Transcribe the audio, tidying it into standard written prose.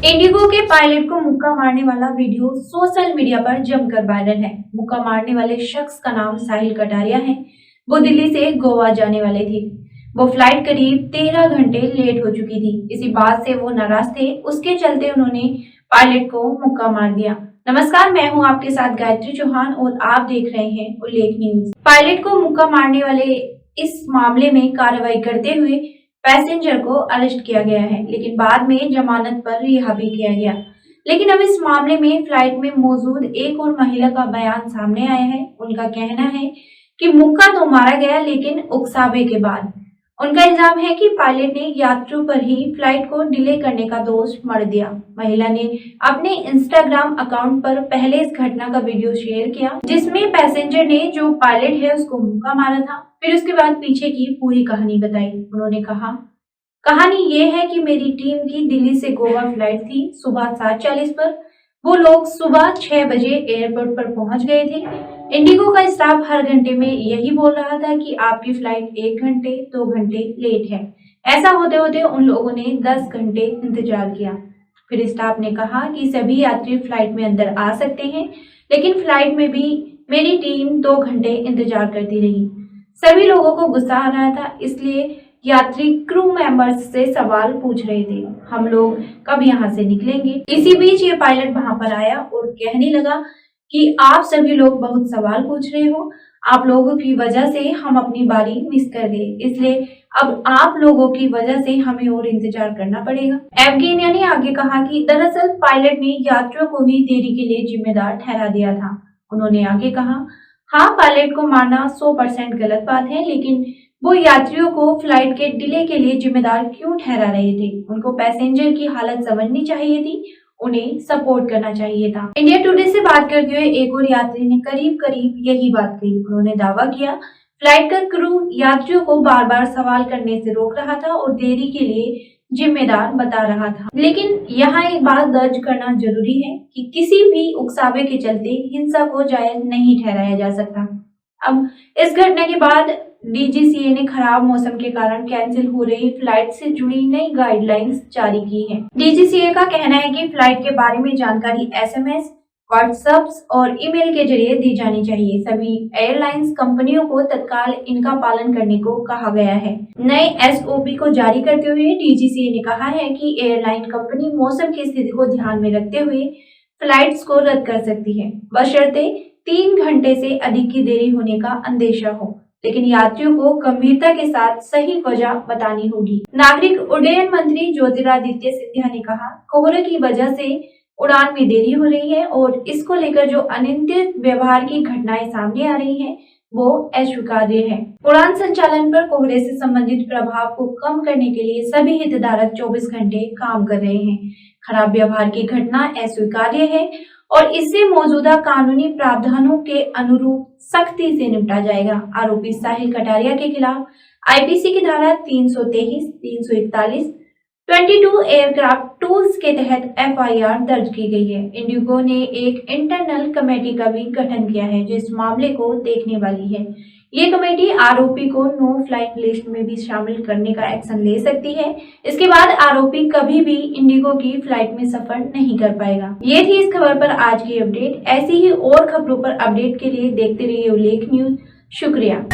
Indigo के pilot को मुक्का मारने वाला वीडियो सोशल मीडिया पर जमकर वायरल है। मुक्का मारने वाले शख्स का नाम साहिल कटारिया है। वो दिल्ली से गोवा जाने वाले थे। वो फ्लाइट करीब 13 घंटे लेट हो चुकी थी। इसी बात से वो नाराज थे। उसके चलते उन्होंने पायलट को मुक्का मार दिया। नमस्कार, मैं हूं आपके साथ गायत्री चौहान और आप देख रहे हैं उल्लेख न्यूज। पायलट को मुक्का मारने वाले इस मामले में कार्रवाई करते हुए पैसेंजर को अरेस्ट किया गया है, लेकिन बाद में जमानत पर रिहा भी किया गया। लेकिन अब इस मामले में फ्लाइट में मौजूद एक और महिला का बयान सामने आया है। उनका कहना है कि मुक्का तो मारा गया, लेकिन उकसावे के बाद। उनका इल्जाम है कि पायलट ने यात्रियों पर ही फ्लाइट को डिले करने का दोष मढ़ दिया। महिला ने अपने इंस्टाग्राम अकाउंट पर पहले इस घटना का वीडियो शेयर किया, जिसमें पैसेंजर ने जो पायलट है उसको मुक्का मारा था। फिर उसके बाद पीछे की पूरी कहानी बताई। उन्होंने कहा, कहानी ये है कि मेरी टीम की दिल्ली से गोवा फ्लाइट थी सुबह 7:40 पर। वो लोग सुबह 6 बजे एयरपोर्ट पर पहुंच गए थे। इंडिगो का स्टाफ हर घंटे में यही बोल रहा था कि आपकी फ्लाइट 1 घंटे 2 घंटे लेट है। ऐसा होते होते उन लोगों ने 10 घंटे इंतजार किया। फिर स्टाफ ने कहा कि सभी यात्री फ्लाइट में अंदर आ सकते हैं, लेकिन फ्लाइट में भी मेरी टीम 2 घंटे इंतजार करती रही। सभी लोगों को गुस्सा आ रहा था, इसलिए यात्री क्रू मेंबर्स से सवाल पूछ रहे थे, हम लोग कब यहाँ से निकलेंगे। इसी बीच ये पायलट वहां पर आया और कहने लगा कि आप सभी लोग बहुत सवाल पूछ रहे हो, आप लोगों की वजह से हम अपनी बारी मिस कर गए, इसलिए अब आप लोगों की वजह से हमें और इंतजार करना पड़ेगा। एवगेनिया ने आगे कहा कि दरअसल पायलट ने यात्रियों को ही देरी के लिए जिम्मेदार ठहरा दिया था। उन्होंने आगे कहा, हाँ, पायलट को मारना 100% गलत बात है, लेकिन वो यात्रियों को फ्लाइट के डिले के लिए जिम्मेदार क्यों ठहरा रहे थे? उनको पैसेंजर की हालत समझनी चाहिए थी, उन्हें सपोर्ट करना चाहिए था। इंडिया टुडे से बात करते हुए एक और यात्री ने करीब यही बात कही। उन्होंने दावा किया, फ्लाइट का क्रू यात्रियों को बार बार सवाल करने से रोक रहा था और देरी के लिए जिम्मेदार बता रहा था। लेकिन यहाँ एक बात दर्ज करना जरूरी है कि किसी भी उकसावे के चलते हिंसा को जायज नहीं ठहराया जा सकता। अब इस घटना के बाद डीजीसीए ने खराब मौसम के कारण कैंसिल हो रही फ्लाइट से जुड़ी नई गाइडलाइंस जारी की है। डीजीसीए का कहना है कि फ्लाइट के बारे में जानकारी एसएमएस, व्हाट्सएप और ईमेल के जरिए दी जानी चाहिए। सभी एयरलाइंस कंपनियों को तत्काल इनका पालन करने को कहा गया है। नए एसओपी को जारी करते हुए डीजीसीए ने कहा है कि एयरलाइन कंपनी मौसम की स्थिति को ध्यान में रखते हुए फ्लाइट्स को रद्द कर सकती है, बशर्ते 3 घंटे से अधिक की देरी होने का अंदेशा हो, लेकिन यात्रियों को गंभीरता के साथ सही वजह बतानी होगी। नागरिक उड्डयन मंत्री ज्योतिरादित्य सिंधिया ने कहा, कोहरे की वजह से उड़ान में देरी हो रही है और इसको लेकर जो अनियंत्रित व्यवहार की घटनाएं सामने आ रही हैं, वो अस्वीकार्य है। उड़ान संचालन पर कोहरे से संबंधित प्रभाव को कम करने के लिए सभी हितधारक 24 घंटे काम कर रहे हैं। खराब व्यवहार की घटना अस्वीकार्य है और इससे मौजूदा कानूनी प्रावधानों के अनुरूप सख्ती से निपटा जाएगा। आरोपी साहिल कटारिया के खिलाफ आईपीसी की धारा 323, 341, 22 एयरक्राफ्ट टूल्स के तहत एफआईआर दर्ज की गई है। इंडिगो ने एक इंटरनल कमेटी का भी गठन किया है जो इस मामले को देखने वाली है। ये कमेटी आरोपी को नो फ्लाइट लिस्ट में भी शामिल करने का एक्शन ले सकती है। इसके बाद आरोपी कभी भी इंडिगो की फ्लाइट में सफर नहीं कर पाएगा। ये थी इस खबर पर आज की अपडेट। ऐसी ही और खबरों पर अपडेट के लिए देखते रहिए उल्लेख न्यूज। शुक्रिया।